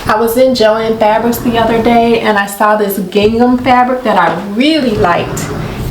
I was in Joann Fabrics the other day and I saw this gingham fabric that I really liked,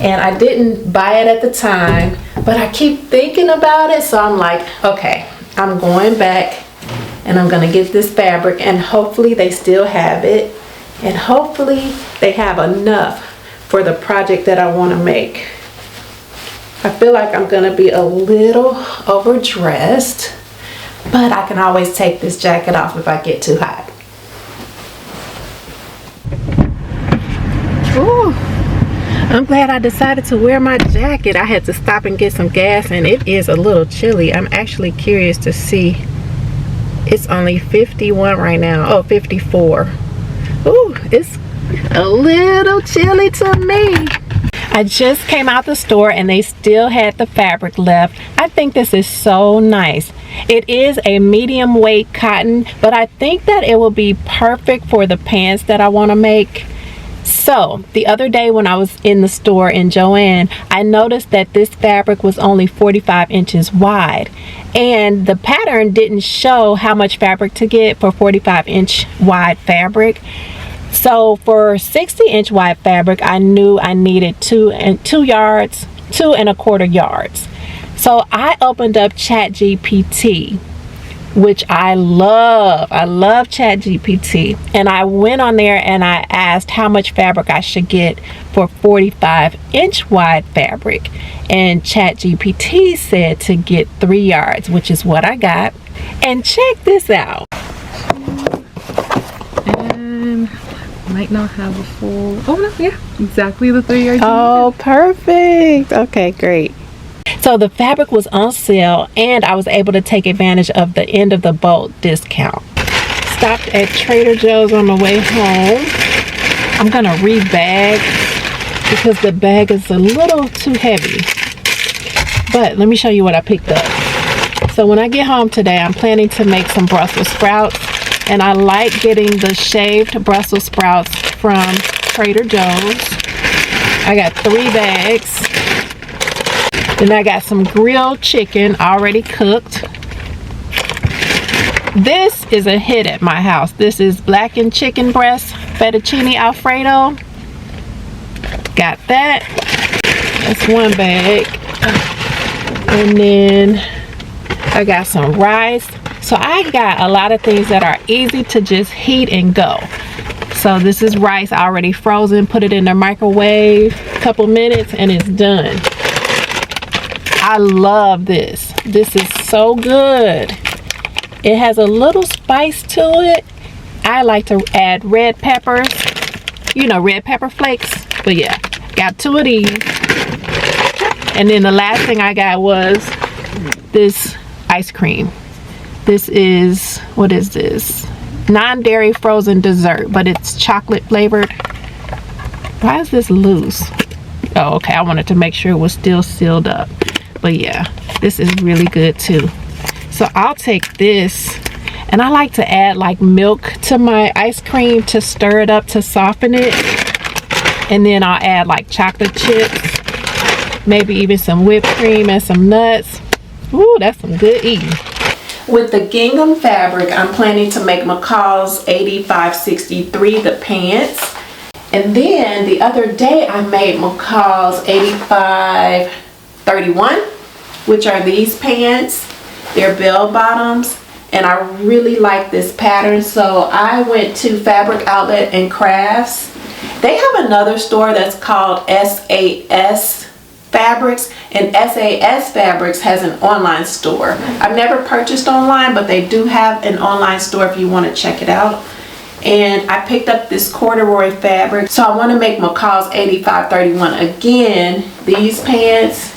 and I didn't buy it at the time, but I keep thinking about it, so I'm like, okay, I'm going back and I'm gonna get this fabric, and hopefully they still have it, and hopefully they have enough for the project that I want to make. I feel like I'm gonna be a little overdressed, but I can always take this jacket off if I get too hot. Ooh, I'm glad I decided to wear my jacket. I had to stop and get some gas, and it is a little chilly. I'm actually curious to see. It's only 51 right now. Oh, 54. Ooh, it's a little chilly to me. I just came out the store and they still had the fabric left. I think this is so nice. It is a medium weight cotton, but I think that it will be perfect for the pants that I want to make. So the other day when I was in the store in Joann, I noticed that this fabric was only 45 inches wide, and the pattern didn't show how much fabric to get for 45-inch wide fabric. So for 60-inch wide fabric, I knew I needed 2.25 yards. So I opened up ChatGPT, which I love. I love ChatGPT, and I went on there and I asked how much fabric I should get for 45-inch wide fabric, and ChatGPT said to get 3 yards, which is what I got. And check this out. And might not have a full, oh no, yeah, exactly the 3 yards. Oh, perfect. Okay, great. So the fabric was on sale, and I was able to take advantage of the end of the bolt discount. Stopped at Trader Joe's on the way home. I'm gonna rebag because the bag is a little too heavy. But let me show you what I picked up. So when I get home today, I'm planning to make some Brussels sprouts, and I like getting the shaved Brussels sprouts from Trader Joe's. I got 3 bags. Then I got some grilled chicken already cooked. This is a hit at my house. This is blackened chicken breast fettuccine alfredo. Got that. That's 1 bag. And then I got some rice. So I got a lot of things that are easy to just heat and go. So this is rice already frozen. Put it in the microwave a couple minutes and it's done. I love this. This is so good. It has a little spice to it. I like to add red peppers. You know, red pepper flakes. But yeah, got 2 of these. And then the last thing I got was this ice cream. This is, what is this? Non-dairy frozen dessert, but it's chocolate flavored. Why is this loose? Oh, okay, I wanted to make sure it was still sealed up. But yeah, this is really good too. So I'll take this, and I like to add like milk to my ice cream to stir it up to soften it. And then I'll add like chocolate chips, maybe even some whipped cream and some nuts. Ooh, that's some good eating. With the gingham fabric, I'm planning to make McCall's 8563, the pants. And then the other day I made McCall's 8531, which are these pants. They're bell bottoms, and I really like this pattern. So I went to Fabric Outlet and Crafts. They have another store that's called SAS Fabrics, and SAS Fabrics has an online store. I've never purchased online, but they do have an online store if you want to check it out. And I picked up this corduroy fabric, so I want to make McCall's 8531 again, these pants,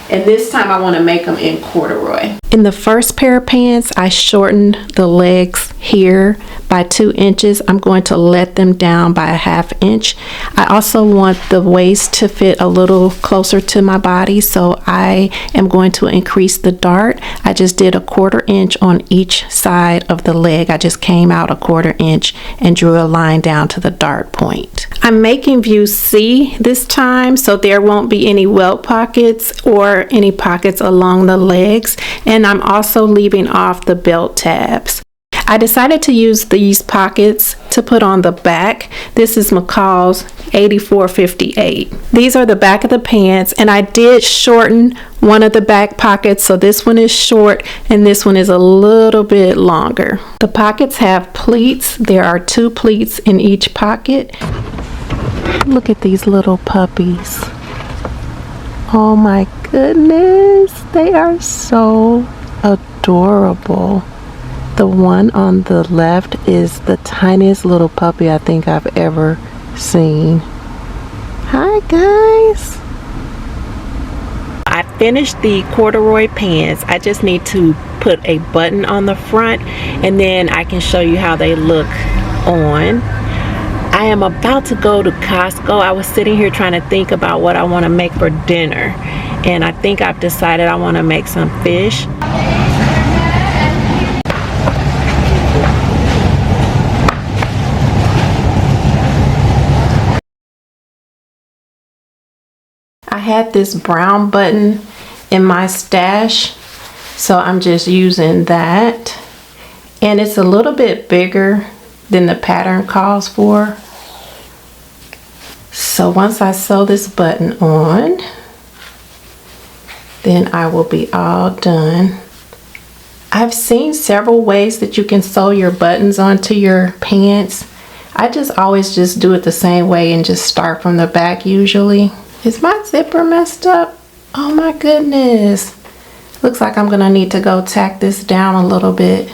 and this time I want to make them in corduroy. In the first pair of pants, I shortened the legs here by 2 inches. I'm going to let them down by a 1/2 inch. I also want the waist to fit a little closer to my body, so I am going to increase the dart. I just did a 1/4 inch on each side of the leg. I just came out a 1/4 inch and drew a line down to the dart point. I'm making view C this time, so there won't be any welt pockets or any pockets along the legs, and I'm also leaving off the belt tabs. I decided to use these pockets to put on the back. This is McCall's 8458. These are the back of the pants, and I did shorten one of the back pockets, so this one is short and this one is a little bit longer. The pockets have pleats. There are 2 pleats in each pocket. Look at these little puppies. Oh my goodness, they are so adorable. The one on the left is the tiniest little puppy I think I've ever seen. Hi guys. I finished the corduroy pants. I just need to put a button on the front and then I can show you how they look on. I am about to go to Costco. I was sitting here trying to think about what I want to make for dinner, and I think I've decided I want to make some fish. I had this brown button in my stash, so I'm just using that, and it's a little bit bigger than the pattern calls for. So once I sew this button on, then I will be all done. I've seen several ways that you can sew your buttons onto your pants. I just always just do it the same way and just start from the back usually. Is my zipper messed up? Oh my goodness. Looks like I'm gonna need to go tack this down a little bit.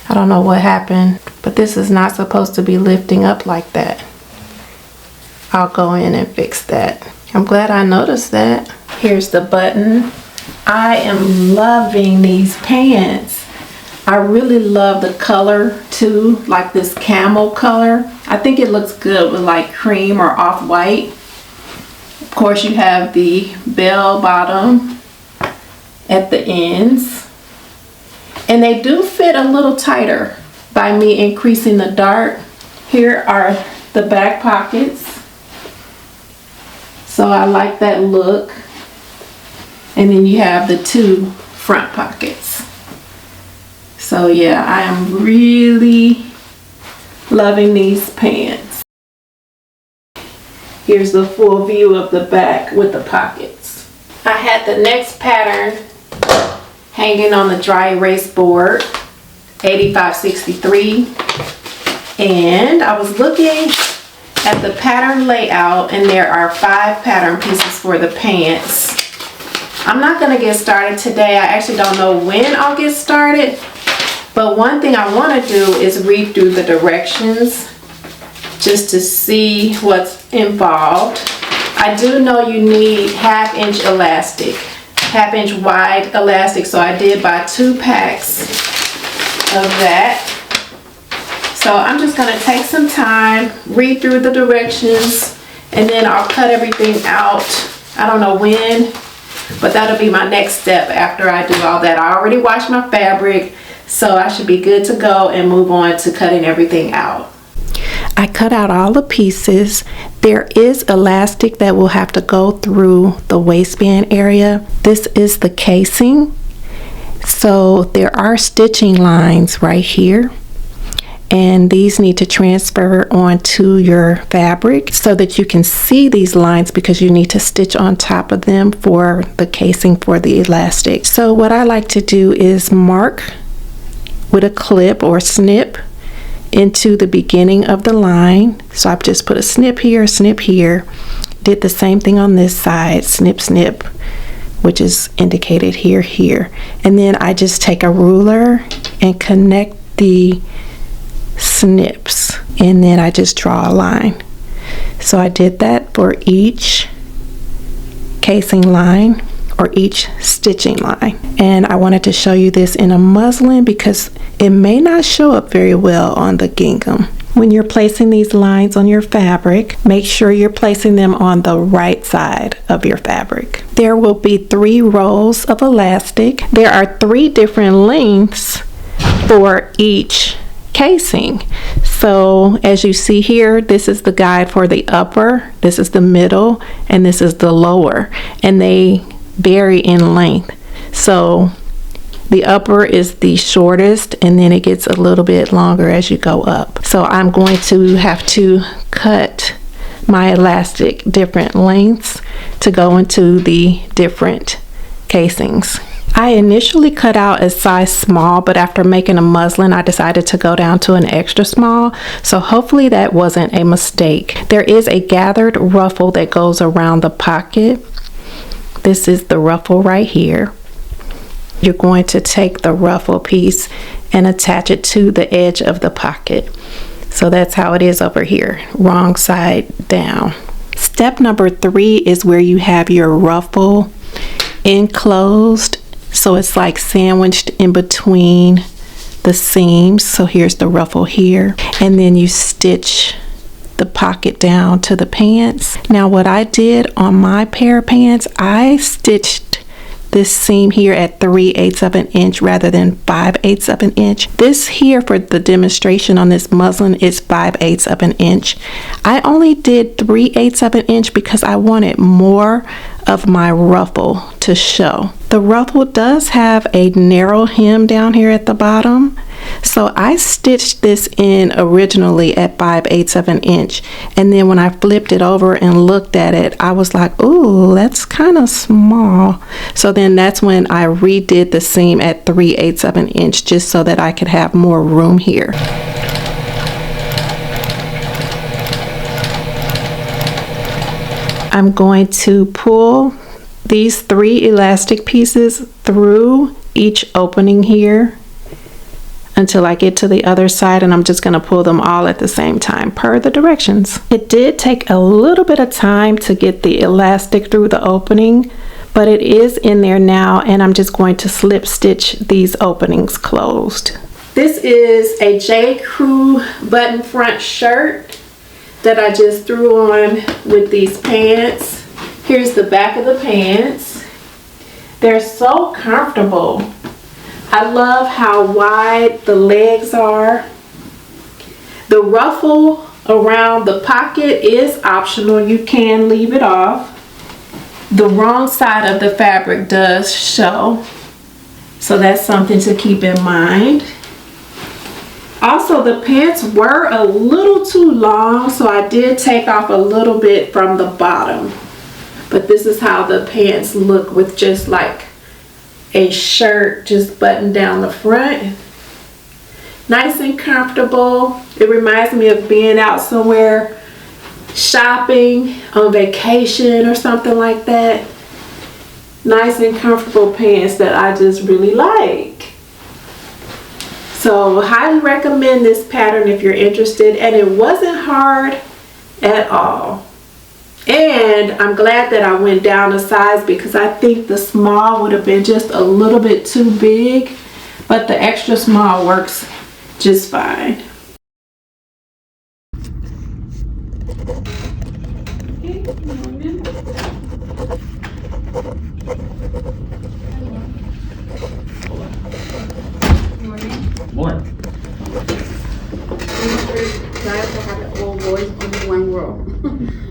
I don't know what happened, but this is not supposed to be lifting up like that. I'll go in and fix that. I'm glad I noticed that. Here's the button. I am loving these pants. I really love the color too, like this camel color. I think it looks good with like cream or off-white. Of course, you have the bell bottom at the ends. And they do fit a little tighter by me increasing the dart. Here are the back pockets. So I like that look. And then you have the 2 front pockets. So yeah, I am really loving these pants. Here's the full view of the back with the pockets. I had the next pattern hanging on the dry erase board, 8563, and I was looking at the pattern layout, and there are 5 pattern pieces for the pants. I'm not going to get started today. I actually don't know when I'll get started, but one thing I want to do is read through the directions just to see what's involved. I do know you need 1/2 inch elastic, 1/2 inch wide elastic, so I did buy 2 packs of that. So I'm just going to take some time, read through the directions, and then I'll cut everything out. I don't know when, but that'll be my next step after I do all that. I already washed my fabric, so I should be good to go and move on to cutting everything out. I cut out all the pieces. There is elastic that will have to go through the waistband area. This is the casing. So there are stitching lines right here, and these need to transfer onto your fabric so that you can see these lines, because you need to stitch on top of them for the casing for the elastic. So what I like to do is mark with a clip or snip into the beginning of the line. So I've just put a snip here, did the same thing on this side, snip, snip, which is indicated here. And then I just take a ruler and connect the snips, and then I just draw a line. So I did that for each casing line or each stitching line, and I wanted to show you this in a muslin because it may not show up very well on the gingham. When you're placing these lines on your fabric, make sure you're placing them on the right side of your fabric. There will be 3 rows of elastic. There are 3 different lengths for each casing. So as you see here, this is the guide for the upper, this is the middle, and this is the lower, and they vary in length. So The upper is the shortest, and then it gets a little bit longer as you go up. So I'm going to have to cut my elastic different lengths to go into the different casings. I initially cut out a size small, but after making a muslin, I decided to go down to an extra small. So hopefully that wasn't a mistake. There is a gathered ruffle that goes around the pocket. This is the ruffle right here. You're going to take the ruffle piece and attach it to the edge of the pocket. So that's how it is over here, wrong side down. Step number 3 is where you have your ruffle enclosed. So it's like sandwiched in between the seams. So here's the ruffle here. And then you stitch the pocket down to the pants. Now what I did on my pair of pants, I stitched this seam here at 3/8 of an inch rather than 5/8 of an inch. This here for the demonstration on this muslin is 5/8 of an inch. I only did 3/8 of an inch because I wanted more of my ruffle to show. The ruffle does have a narrow hem down here at the bottom. So I stitched this in originally at 5/8 of an inch, and then when I flipped it over and looked at it, I was like, ooh, that's kind of small. So then that's when I redid the seam at 3/8 of an inch just so that I could have more room here. I'm going to pull these 3 elastic pieces through each opening here until I get to the other side, and I'm just going to pull them all at the same time per the directions. It did take a little bit of time to get the elastic through the opening, but it is in there now, and I'm just going to slip stitch these openings closed. This is a J. Crew button front shirt that I just threw on with these pants. Here's the back of the pants. They're so comfortable. I love how wide the legs are. The ruffle around the pocket is optional. You can leave it off. The wrong side of the fabric does show, so that's something to keep in mind. Also, the pants were a little too long, so I did take off a little bit from the bottom. But this is how the pants look with just like a shirt just buttoned down the front. Nice and comfortable. It reminds me of being out somewhere shopping, on vacation or something like that. Nice and comfortable pants that I just really like. So highly recommend this pattern if you're interested, and it wasn't hard at all. And I'm glad that I went down a size because I think the small would have been just a little bit too big, but the extra small works just fine. Okay, good morning. Morning. Try to have an old voice, only one world.